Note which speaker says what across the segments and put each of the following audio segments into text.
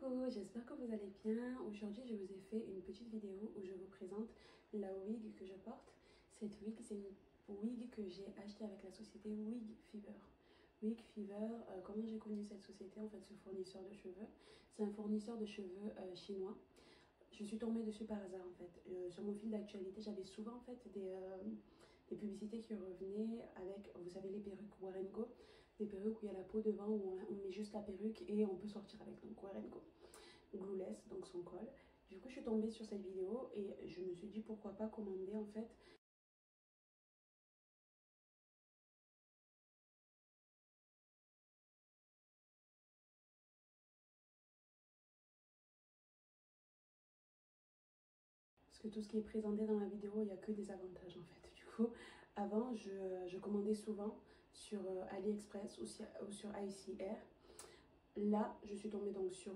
Speaker 1: Coucou, j'espère que vous allez bien. Aujourd'hui, je vous ai fait une petite vidéo où je vous présente la wig que je porte. Cette wig, c'est une wig que j'ai achetée avec la société Wig Fever. Wig Fever, comment j'ai connu cette société, en fait, ce fournisseur de cheveux? C'est un fournisseur de cheveux chinois. Je suis tombée dessus par hasard, en fait. Sur mon fil d'actualité, j'avais souvent, en fait, des publicités qui revenaient avec, vous savez, les perruques Wear Go, des perruques où il y a la peau devant, où on met juste la perruque et on peut sortir avec, donc Wear Go, glueless, donc son col. Du coup, je suis tombée sur cette vidéo et je me suis dit pourquoi pas commander, en fait. Parce que tout ce qui est présenté dans la vidéo, il n'y a que des avantages, en fait. Du coup, avant, je commandais souvent sur AliExpress ou sur ICR. Là, je suis tombée donc sur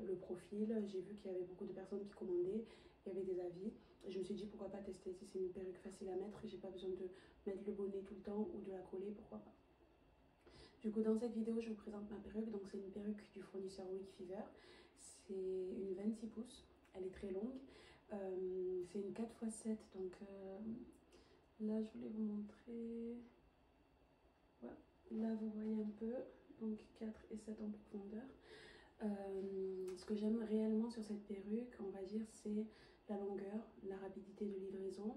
Speaker 1: le profil, j'ai vu qu'il y avait beaucoup de personnes qui commandaient, il y avait des avis. Je me suis dit pourquoi pas tester, si c'est une perruque facile à mettre, j'ai pas besoin de mettre le bonnet tout le temps ou de la coller, pourquoi pas. Du coup, dans cette vidéo, je vous présente ma perruque. Donc, c'est une perruque du fournisseur Wig Fever. C'est une 26 pouces, elle est très longue. C'est une 4x7, donc là, je voulais vous montrer. Voilà. Là, vous voyez un peu, donc 4 et 7 en profondeur. Ce que j'aime réellement sur cette perruque, on va dire, c'est la longueur, la rapidité de livraison,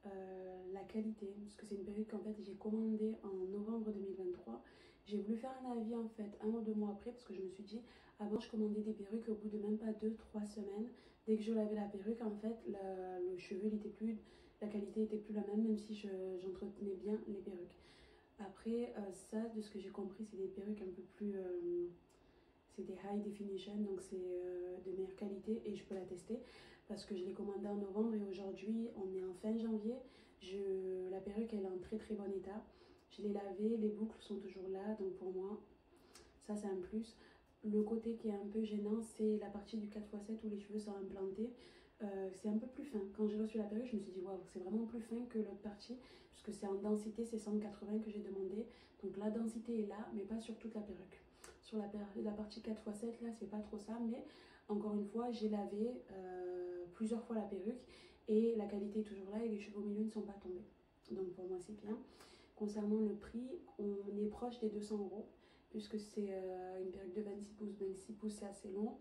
Speaker 1: la qualité. Parce que c'est une perruque qu'en fait j'ai commandée en novembre 2023. J'ai voulu faire un avis en fait 1 ou 2 mois après parce que je me suis dit, avant je commandais des perruques au bout de même pas 2 3 semaines. Dès que je lavais la perruque, en fait, le cheveu, il était plus, la qualité était plus la même si j'entretenais bien les perruques. Après, ça, de ce que j'ai compris, c'est des perruques un peu plus... c'est des high definition, donc c'est de meilleure qualité et je peux la tester parce que je l'ai commandée en novembre et aujourd'hui on est en fin janvier. La perruque elle est en très très bon état. Je l'ai lavée, les boucles sont toujours là, donc pour moi ça c'est un plus. Le côté qui est un peu gênant, c'est la partie du 4x7 où les cheveux sont implantés. C'est un peu plus fin. Quand j'ai reçu la perruque, je me suis dit waouh, c'est vraiment plus fin que l'autre partie, puisque c'est en densité, c'est 180 que j'ai demandé. Donc la densité est là, mais pas sur toute la perruque. Sur la partie 4x7, là, c'est pas trop ça, mais encore une fois, j'ai lavé plusieurs fois la perruque et la qualité est toujours là et les cheveux au milieu ne sont pas tombés. Donc pour moi, c'est bien. Concernant le prix, on est proche des 200 € puisque c'est une perruque de 26 pouces. 26 pouces, c'est assez long.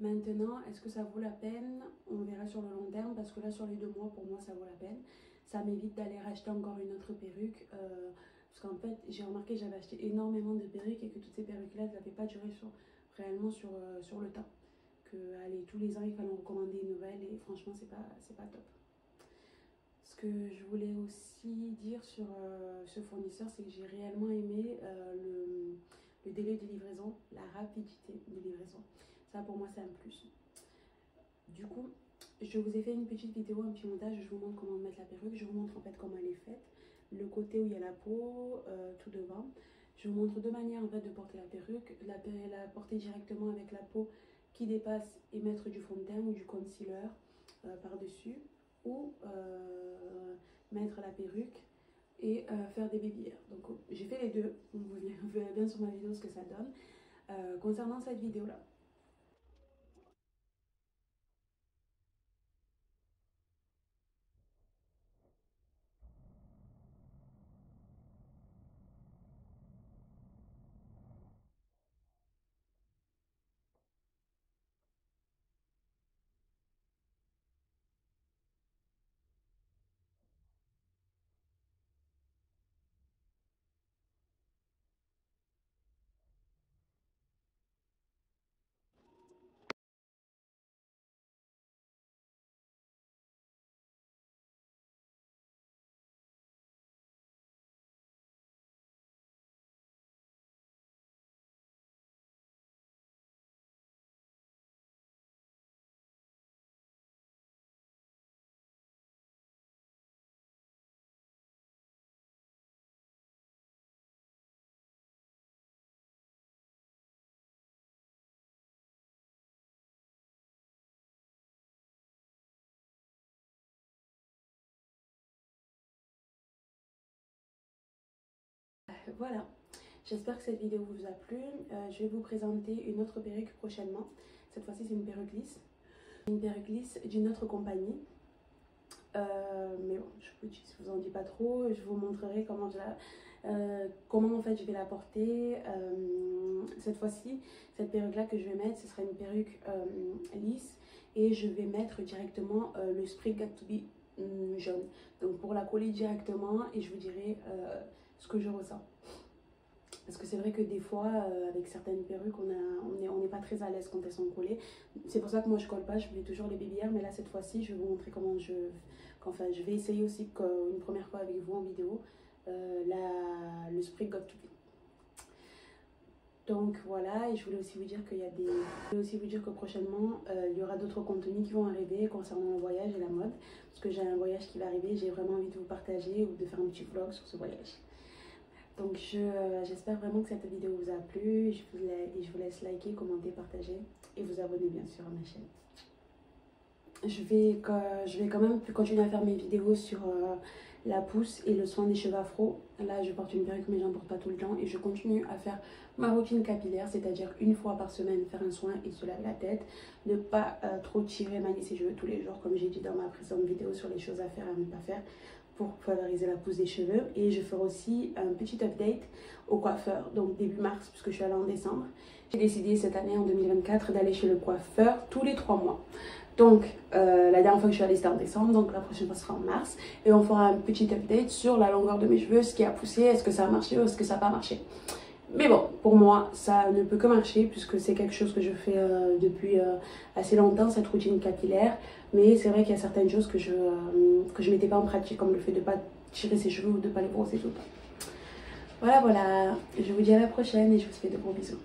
Speaker 1: Maintenant, est-ce que ça vaut la peine? On verra sur le long terme parce que là, sur les 2 mois, pour moi, ça vaut la peine. Ça m'évite d'aller racheter encore une autre perruque. Parce qu'en fait, j'ai remarqué que j'avais acheté énormément de perruques et que toutes ces perruques-là, elles n'avaient pas duré réellement sur le temps. Que allez, tous les ans, il fallait en recommander une nouvelle et franchement, c'est pas top. Ce que je voulais aussi dire sur ce fournisseur, c'est que j'ai réellement aimé le délai de livraison, la rapidité de livraison. Ça, pour moi, c'est un plus. Du coup, je vous ai fait une petite vidéo, un petit montage, je vous montre comment mettre la perruque, je vous montre en fait comment elle est faite, le côté où il y a la peau, tout devant. Je vous montre deux manières en fait de porter la perruque, la porter directement avec la peau qui dépasse et mettre du fond de teint ou du concealer par-dessus, ou mettre la perruque et faire des baby hairs. Donc j'ai fait les deux, vous verrez bien sur ma vidéo ce que ça donne. Concernant cette vidéo là, voilà. J'espère que cette vidéo vous a plu. Je vais vous présenter une autre perruque prochainement. Cette fois-ci, c'est une perruque lisse. Une perruque lisse d'une autre compagnie. Mais bon, je vous en dis pas trop. Je vous montrerai comment en fait je vais la porter. Cette fois-ci, cette perruque là que je vais mettre, ce sera une perruque lisse et je vais mettre directement le spray Got To Be jaune. Donc pour la coller directement et je vous dirai ce que je ressens. Parce que c'est vrai que des fois, avec certaines perruques, on n'est pas très à l'aise quand elles sont collées. C'est pour ça que moi je colle pas, je mets toujours les baby hairs. Mais là cette fois-ci, je vais vous montrer comment enfin, je vais essayer aussi une première fois avec vous en vidéo le spray Got To Be. Donc voilà, et je voulais aussi vous dire que prochainement il y aura d'autres contenus qui vont arriver concernant le voyage et la mode. Parce que j'ai un voyage qui va arriver, j'ai vraiment envie de vous partager ou de faire un petit vlog sur ce voyage. Donc j'espère vraiment que cette vidéo vous a plu. Je vous laisse liker, commenter, partager et vous abonner bien sûr à ma chaîne. Je vais quand même continuer à faire mes vidéos sur la pousse et le soin des cheveux afro. Là je porte une perruque mais j'en porte pas tout le temps. Et je continue à faire ma routine capillaire, c'est-à-dire une fois par semaine faire un soin et se laver la tête. Ne pas trop tirer, manier ses cheveux tous les jours comme j'ai dit dans ma précédente vidéo sur les choses à faire et à ne pas faire, pour favoriser la pousse des cheveux. Et je ferai aussi un petit update au coiffeur, donc début mars, puisque je suis allée en décembre. J'ai décidé cette année, en 2024, d'aller chez le coiffeur tous les 3 mois. Donc, la dernière fois que je suis allée, c'était en décembre, donc la prochaine fois sera en mars. Et on fera un petit update sur la longueur de mes cheveux, ce qui a poussé, est-ce que ça a marché ou est-ce que ça n'a pas marché. Mais bon, pour moi, ça ne peut que marcher puisque c'est quelque chose que je fais depuis assez longtemps, cette routine capillaire. Mais c'est vrai qu'il y a certaines choses que je mettais pas en pratique, comme le fait de ne pas tirer ses cheveux ou de ne pas les brosser tout le temps. Voilà, je vous dis à la prochaine et je vous fais de gros bisous.